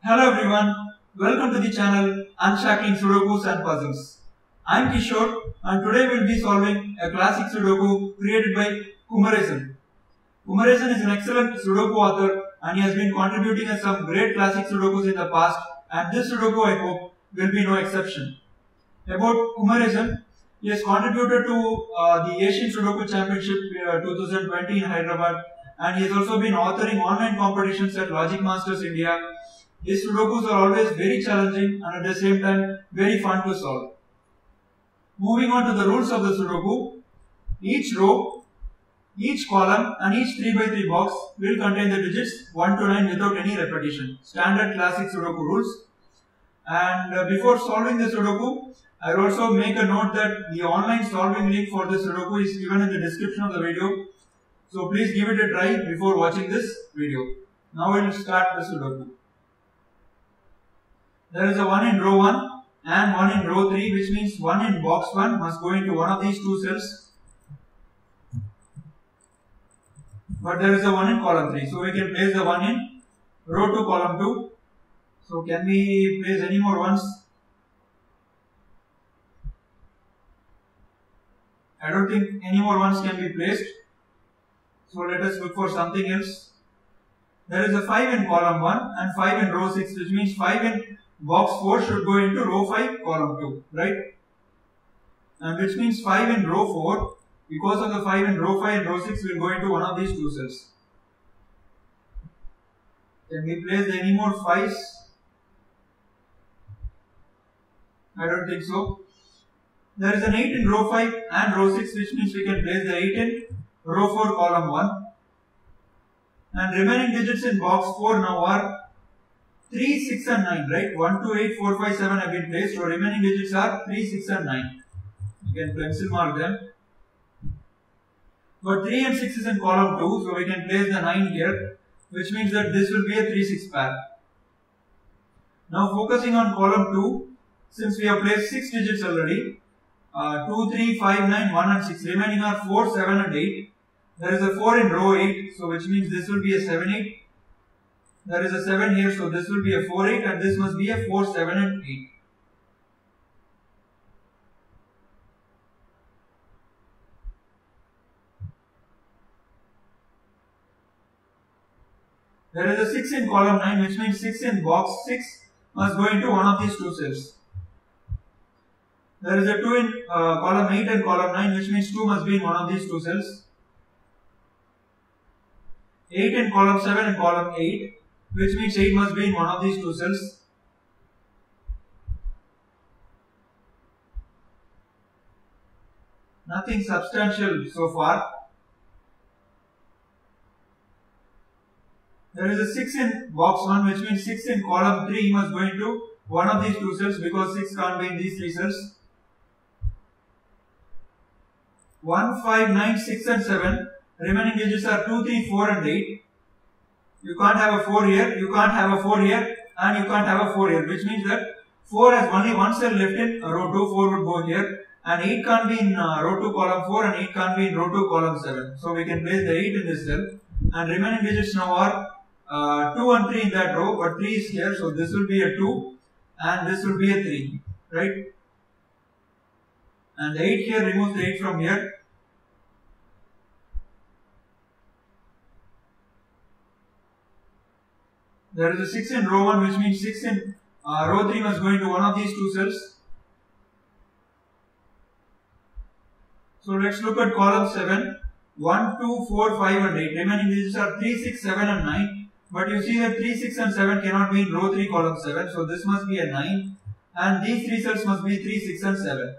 Hello everyone, welcome to the channel Unshackling Sudokus and Puzzles. I am Kishore and today we will be solving a classic Sudoku created by Kumaresan. Kumaresan is an excellent Sudoku author and he has been contributing to some great classic Sudokus in the past, and this Sudoku I hope will be no exception. About Kumaresan, he has contributed to the Asian Sudoku Championship 2020 in Hyderabad, and he has also been authoring online competitions at Logic Masters India. His Sudokus are always very challenging and at the same time very fun to solve. Moving on to the rules of the Sudoku, each row, each column and each 3x3 box will contain the digits 1 to 9 without any repetition. Standard classic Sudoku rules. And before solving the Sudoku, I will also make a note that the online solving link for the Sudoku is given in the description of the video. So please give it a try before watching this video. Now we will start the Sudoku. There is a 1 in row 1 and 1 in row 3, which means 1 in box 1 must go into one of these two cells. But there is a 1 in column 3. So we can place the 1 in row 2, column 2. So can we place any more ones? I don't think any more ones can be placed. So let us look for something else. There is a 5 in column 1 and 5 in row 6, which means 5 in box 4 should go into row 5, column 2, right? And which means 5 in row 4, because of the 5 in row 5 and row 6 will go into one of these two cells. Can we place any more 5s? I don't think so. There is an 8 in row 5 and row 6, which means we can place the 8 in row 4, column 1. And remaining digits in box 4 now are 3, 6 and 9, right? 1, 2, 8, 4, 5, 7 have been placed. So remaining digits are 3, 6 and 9. You can pencil mark them. But 3 and 6 is in column 2, so we can place the 9 here, which means that this will be a 3, 6 pair. Now focusing on column 2, since we have placed 6 digits already, 2, 3, 5, 9, 1 and 6, remaining are 4, 7 and 8. There is a 4 in row 8, so which means this will be a 7, 8. There is a 7 here, so this will be a 4, 8 and this must be a 4, 7 and 8. There is a 6 in column 9, which means 6 in box 6 must go into one of these two cells. There is a 2 in column 8 and column 9, which means 2 must be in one of these two cells. 8 in column 7 and column 8, which means 8 must be in one of these two cells. Nothing substantial so far. There is a 6 in box 1, which means 6 in column 3 must go into one of these two cells because 6 can't be in these three cells. 1, 5, 9, 6 and 7. Remaining digits are 2, 3, 4 and 8. You can't have a 4 here, you can't have a 4 here and you can't have a 4 here, which means that 4 has only one cell left in row 2, 4 would go here, and 8 can't be in row 2, column 4 and 8 can't be in row 2, column 7. So we can place the 8 in this cell, and remaining digits now are 2 and 3 in that row, but 3 is here, so this will be a 2 and this will be a 3, right? And the 8 here removes the 8 from here. There is a 6 in row 1, which means 6 in row 3 must go into one of these two cells. So let's look at column 7. 1, 2, 4, 5 and 8. Remaining digits are 3, 6, 7 and 9. But you see that 3, 6 and 7 cannot be in row 3, column 7. So this must be a 9. And these three cells must be 3, 6 and 7.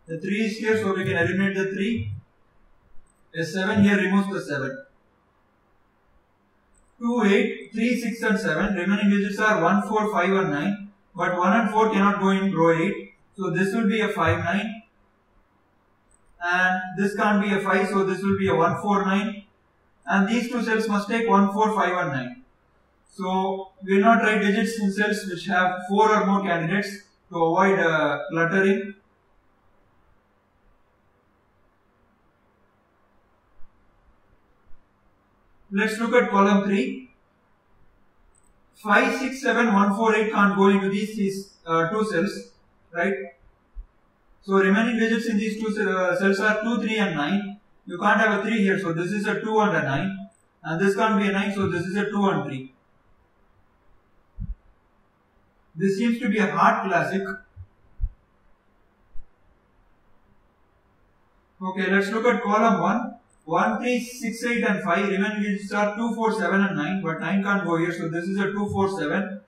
The 3 is here, so we can eliminate the 3. A 7 here removes the 7. 2, 8, 3, 6 and 7. Remaining digits are 1, 4, 5 and 9. But 1 and 4 cannot go in row 8. So this will be a 5, 9. And this can't be a 5, so this will be a 1, 4, 9. And these two cells must take 1, 4, 5 and 9. So we will not write digits in cells which have 4 or more candidates to avoid cluttering. Let's look at column 3. 5, 6, 7, 1, 4, 8 can't go into these two cells, right? So remaining digits in these two cells are 2, 3 and 9. You can't have a 3 here, so this is a 2 and a 9. And this can't be a 9, so this is a 2 and 3. This seems to be a hard classic. Okay, let's look at column 1. 1, 3, 6, 8 and 5. Remaining digits are 2, 4, 7 and 9. But 9 can't go here, so this is a 2, 4, 7.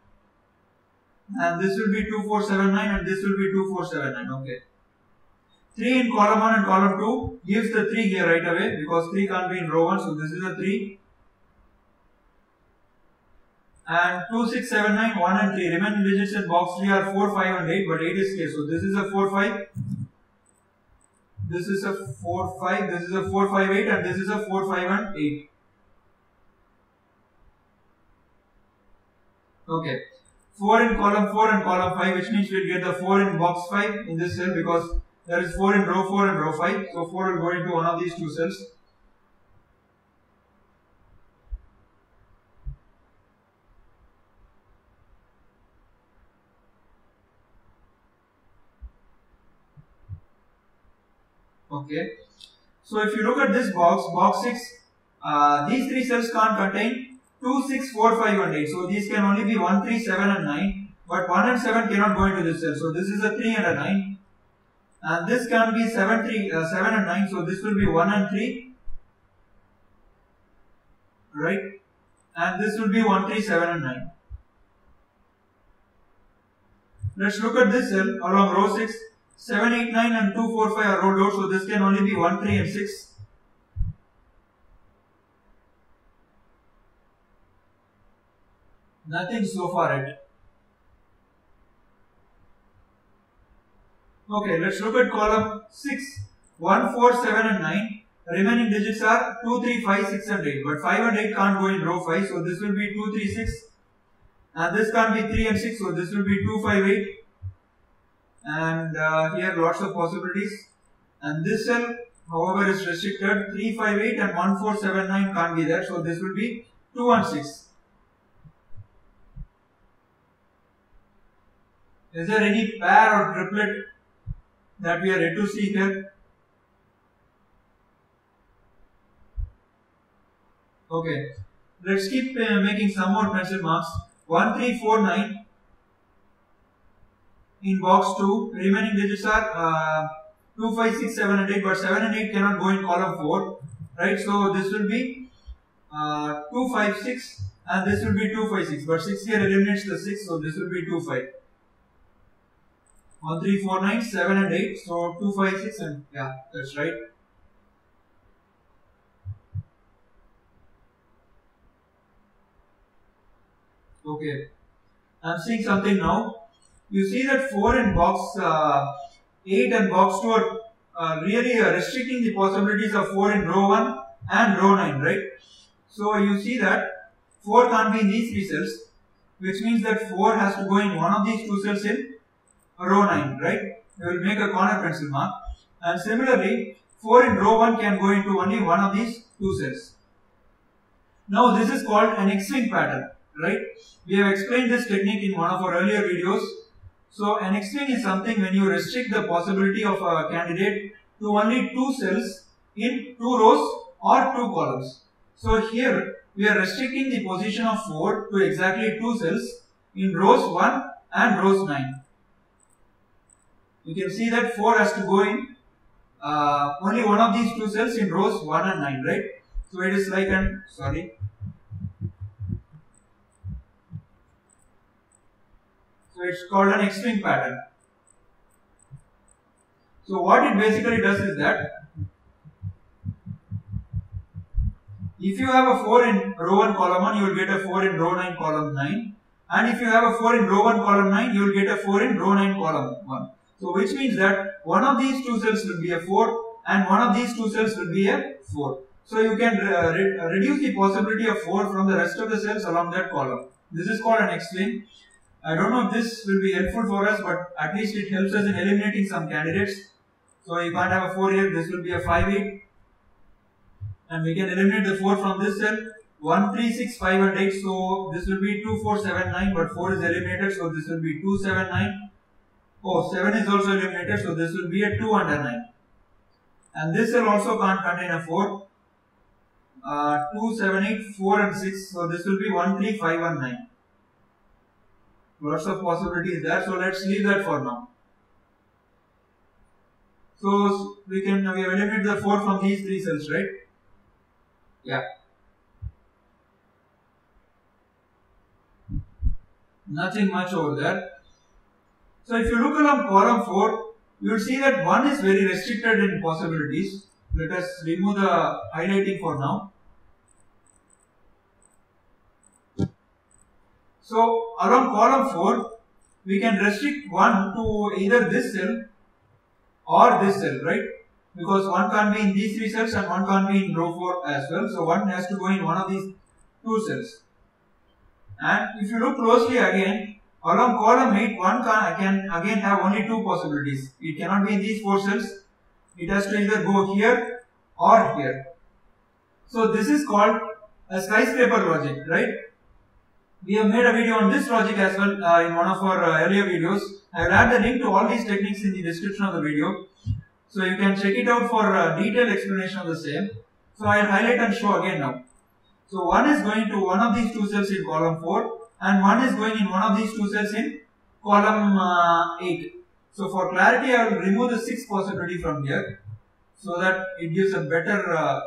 And this will be 2, 4, 7, 9 and this will be 2, 4, 7, 9. Okay. 3 in column 1 and column 2 gives the 3 here right away because 3 can't be in row 1, so this is a 3. And 2, 6, 7, 9, 1 and 3. Remaining digits in box 3 are 4, 5 and 8, but 8 is here. So this is a 4, 5. This is a 4, 5. This is a 4, 5, 8 and this is a 4, 5 and 8. Okay. 4 in column 4 and column 5, which means we'll get the 4 in box 5 in this cell because there is 4 in row 4 and row 5. So 4 will go into one of these two cells. Okay. So if you look at this box, box 6, these three cells can't contain 2, 6, 4, 5 and 8. So these can only be 1, 3, 7 and 9. But 1 and 7 cannot go into this cell. So this is a 3 and a 9. And this can be 7 and 9. So this will be 1 and 3. Right. And this will be 1, 3, 7 and 9. Let's look at this cell along row 6. 7, 8, 9 and 2, 4, 5 are rolled out. So this can only be 1, 3 and 6. Nothing so far yet. Okay, let's look at column 6. 1, 4, 7 and 9. Remaining digits are 2, 3, 5, 6 and 8. But 5 and 8 can't go in row 5. So this will be 2, 3, 6. And this can't be 3 and 6. So this will be 2, 5, 8. And here lots of possibilities. And this cell, however, is restricted. 3, 5, 8 and 1, 4, 7, 9 can't be there. So this will be 2 and 6. Is there any pair or triplet that we are yet to see here? Okay, let's keep making some more pencil marks. 1, 3, 4, 9 in box 2. Remaining digits are 2, 5, 6, 7 and 8, but 7 and 8 cannot go in column 4. Right, so this will be 2, 5, 6 and this will be 2, 5, 6. But 6 here eliminates the 6, so this will be 2, 5. 1, 3, 4, 9, 7 and 8. So 2, 5, 6 and yeah, that's right. Okay, I'm seeing something now. You see that 4 in box 8 and box 2 are really restricting the possibilities of 4 in row 1 and row 9, right? So you see that 4 can't be in these three cells, which means that 4 has to go in one of these two cells in row 9, right? We will make a corner pencil mark. And similarly, 4 in row 1 can go into only one of these two cells. Now this is called an X-swing pattern, right? We have explained this technique in one of our earlier videos. So an X-swing is something when you restrict the possibility of a candidate to only two cells in two rows or two columns. So here we are restricting the position of 4 to exactly two cells in rows 1 and rows 9. You can see that 4 has to go in only one of these two cells in rows 1 and 9, right? So it is like an, So it's called an X-swing pattern. So what it basically does is that if you have a 4 in row 1 column 1, you will get a 4 in row 9 column 9. And if you have a 4 in row 1 column 9, you will get a 4 in row 9 column 1. So which means that one of these two cells will be a 4 and one of these two cells will be a 4. So you can reduce the possibility of 4 from the rest of the cells along that column. This is called an X-swing. I don't know if this will be helpful for us, but at least it helps us in eliminating some candidates. So you can't have a 4 here, this will be a 5, 8. And we can eliminate the 4 from this cell. 1, 3, 6, 5 and 8. So this will be 2, 4, 7, 9, but 4 is eliminated. So this will be 2, 7, 9. Oh, 7 is also eliminated. So this will be a 2 under 9. And this cell also can't contain a 4. 2, 7, 8, 4 and 6. So this will be 1, 3, 5 and 9. Lots of possibilities there. So let's leave that for now. So we have eliminated the 4 from these 3 cells, right? Yeah. Nothing much over there. So if you look along column 4, you will see that 1 is very restricted in possibilities. Let us remove the highlighting for now. So along column 4, we can restrict 1 to either this cell or this cell, right? Because 1 can't be in these 3 cells and 1 can't be in row 4 as well. So 1 has to go in one of these 2 cells. And if you look closely again, along column 8, 1 can again have only 2 possibilities. It cannot be in these 4 cells. It has to either go here or here. So this is called a skyscraper logic, right? We have made a video on this logic as well in one of our earlier videos. I will add the link to all these techniques in the description of the video. So you can check it out for a detailed explanation of the same. So I will highlight and show again now. So 1 is going to one of these 2 cells in column 4 and 1 is going in one of these 2 cells in column 8. So for clarity I will remove the 6th possibility from here so that it gives a better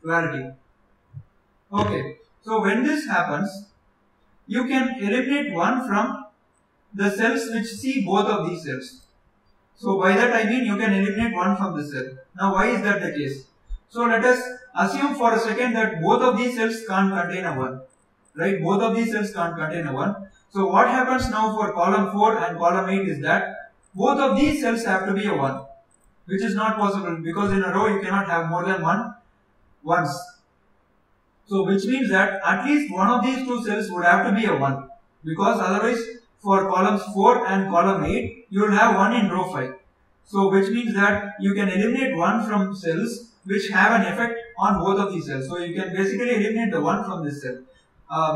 clarity. Okay. So when this happens, you can eliminate 1 from the cells which see both of these cells. So by that I mean you can eliminate 1 from the cell. Now why is that the case? So let us assume for a second that both of these cells can't contain a 1. Right? Both of these cells can't contain a 1. So what happens now for column 4 and column 8 is that both of these cells have to be a 1. Which is not possible because in a row you cannot have more than 1 ones. So which means that at least one of these 2 cells would have to be a 1. Because otherwise for columns 4 and column 8 you will have 1 in row 5. So which means that you can eliminate 1 from cells which have an effect on both of these cells. So you can basically eliminate the 1 from this cell.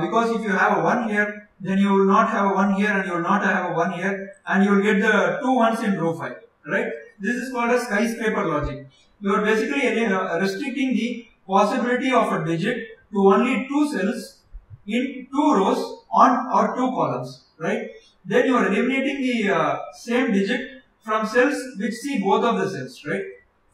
Because if you have a 1 here, then you will not have a 1 here and you will not have a 1 here and you will get the 2 ones in row 5. Right? This is called a skyscraper logic. You are basically restricting the possibility of a digit to only 2 cells in 2 rows on or 2 columns. Right? Then you are eliminating the same digit from cells which see both of the cells. Right?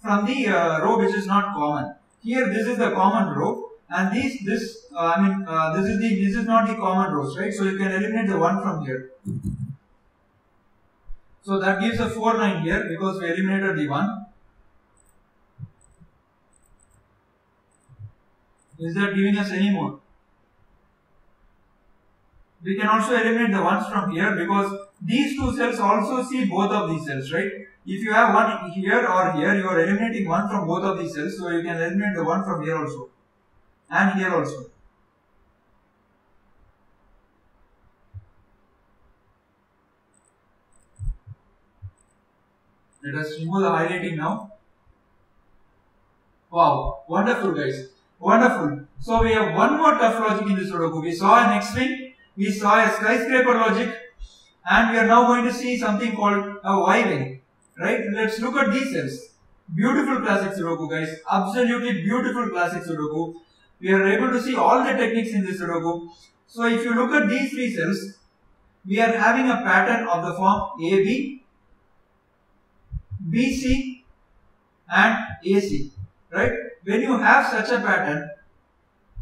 From the row which is not common. Here this is the common row and this is not the common rows, right? So you can eliminate the 1 from here. So that gives a 4, 9 here because we eliminated the 1. Is that giving us any more? We can also eliminate the 1s from here because these 2 cells also see both of these cells, right? If you have 1 here or here, you are eliminating 1 from both of these cells. So you can eliminate the 1 from here also. And here also. Let us remove the highlighting now. Wow, wonderful guys. Wonderful. So we have one more tough logic in this Sudoku. We saw an X-wing, we saw a skyscraper logic, and we are now going to see something called a Y-wing. Right? Let's look at these cells. Beautiful classic Sudoku guys. Absolutely beautiful classic Sudoku. We are able to see all the techniques in this Sudoku. So if you look at these 3 cells, we are having a pattern of the form AB, BC and AC. Right? When you have such a pattern,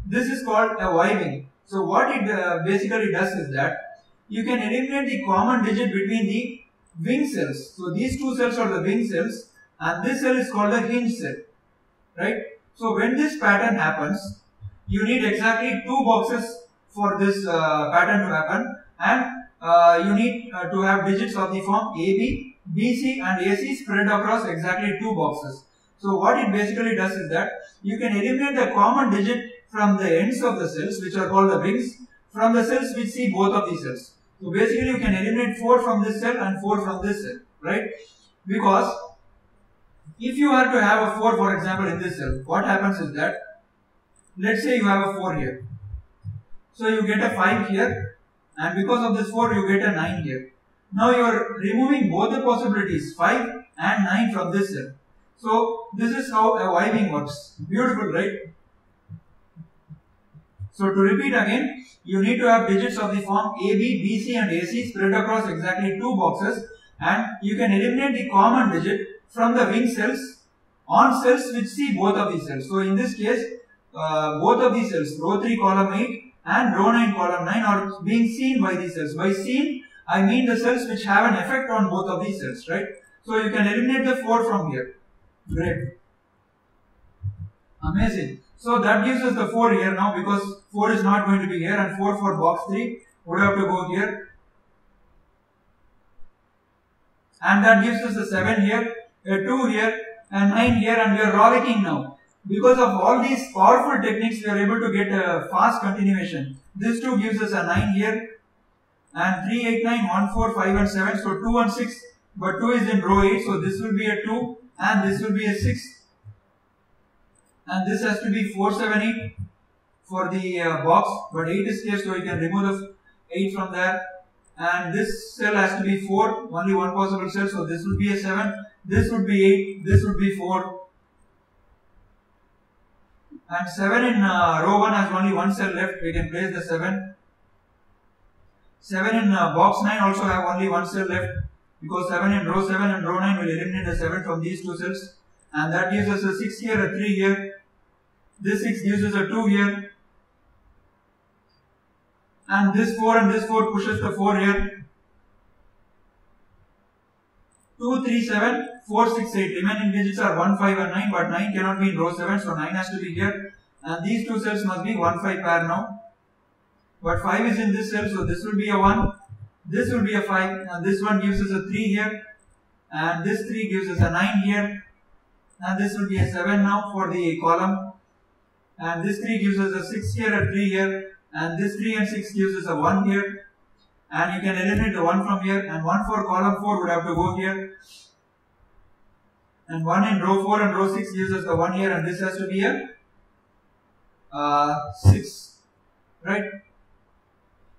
this is called a Y-wing. So what it basically does is that you can eliminate the common digit between the wing cells. So these 2 cells are the wing cells and this cell is called the hinge cell. Right? So when this pattern happens, you need exactly 2 boxes for this pattern to happen and you need to have digits of the form AB, BC and AC spread across exactly 2 boxes. So what it basically does is that you can eliminate the common digit from the ends of the cells which are called the wings from the cells which see both of these cells. So basically you can eliminate 4 from this cell and 4 from this cell, right? Because if you are to have a 4 for example in this cell, what happens is that let's say you have a 4 here. So you get a 5 here, and because of this 4 you get a 9 here. Now you are removing both the possibilities 5 and 9 from this cell. So this is how a wiving works. Beautiful, right? So to repeat again, you need to have digits of the form AB, BC and AC spread across exactly 2 boxes, and you can eliminate the common digit from the wing cells on cells which see both of these cells. So in this case, both of these cells, row 3 column 8 and row 9 column 9 are being seen by these cells. By seen, I mean the cells which have an effect on both of these cells, right? So you can eliminate the 4 from here. Great. Amazing. So that gives us the 4 here now, because 4 is not going to be here, and 4 for box 3 would have to go here. And that gives us a 7 here, a 2 here, and 9 here, and we are rollicking now. Because of all these powerful techniques, we are able to get a fast continuation. This 2 gives us a 9 here, and 3, 8, 9, 1, 4, 5 and 7. So 2 and 6, but 2 is in row 8, so this will be a 2 and this will be a 6. And this has to be 4, 7, 8 for the box, but 8 is here, so you can remove the 8 from there. And this cell has to be 4, only one possible cell, so this would be a 7, this would be 8, this would be 4. And 7 in row 1 has only one cell left, we can place the 7. 7 in box 9 also have only one cell left, because 7 in row 7 and row 9 will eliminate the 7 from these 2 cells. And that gives us a 6 here, a 3 here. This 6 gives us a 2 here. And this 4 and this 4 pushes the 4 here. 2, 3, 7, 4, 6, 8. Remaining digits are 1, 5 and 9, but 9 cannot be in row 7, so 9 has to be here. And these 2 cells must be 1, 5 pair now. But 5 is in this cell, so this will be a 1. This will be a 5, and this one gives us a 3 here. And this 3 gives us a 9 here. And this will be a 7 now for the column. And this 3 gives us a 6 here, a 3 here. And this 3 and 6 gives us a 1 here. And you can eliminate the 1 from here. And 1 for column 4 would have to go here. And 1 in row 4 and row 6 gives us the 1 here. And this has to be a 6. Right?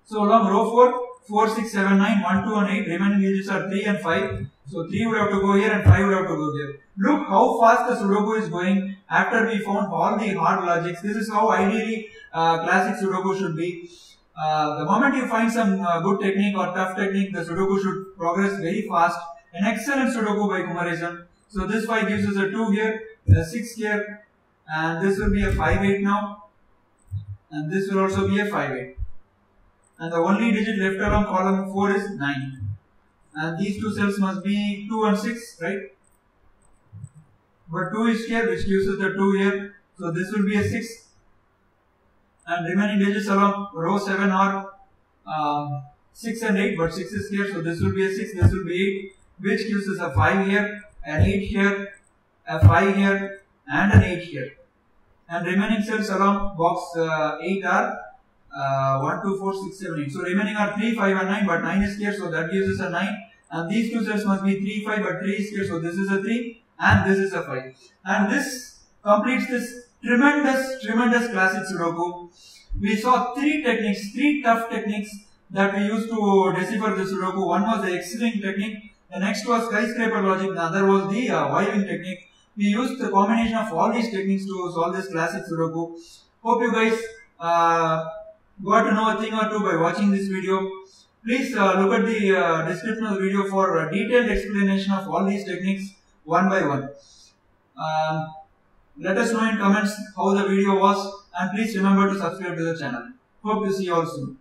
So along row 4, 4, 6, 7, 9, 1, 2 and 8. Remaining digits are 3 and 5. So 3 would have to go here and 5 would have to go here. Look how fast the Sudoku is going after we found all the hard logics. This is how ideally classic Sudoku should be. The moment you find some good technique or tough technique, the Sudoku should progress very fast. An excellent Sudoku by Kumaresan. So this 5 gives us a 2 here, a 6 here, and this will be a 5-8 now. And this will also be a 5-8. And the only digit left along column 4 is 9. And these 2 cells must be 2 and 6, right? But 2 is here, which gives us the 2 here. So this will be a 6. And remaining digits along row 7 are 6 and 8, but 6 is here, so this will be a 6, this will be 8, which gives us a 5 here, an 8 here, a 5 here, and an 8 here. And remaining cells along box 8 are 1, 2, 4, 6, 7, 8. So remaining are 3, 5 and 9, but 9 is here, so that gives us a 9. And these 2 cells must be 3, 5, but 3 is here, so this is a 3 and this is a 5. And this completes this tremendous classic Sudoku. We saw 3 techniques, 3 tough techniques that we used to decipher the Sudoku. One was the X-ring technique, the next was skyscraper logic, the other was the wiving technique. We used the combination of all these techniques to solve this classic Sudoku. Hope you guys got to know a thing or two by watching this video. Please look at the description of the video for a detailed explanation of all these techniques one by one. Let us know in comments how the video was, and please remember to subscribe to the channel. Hope to see you all soon.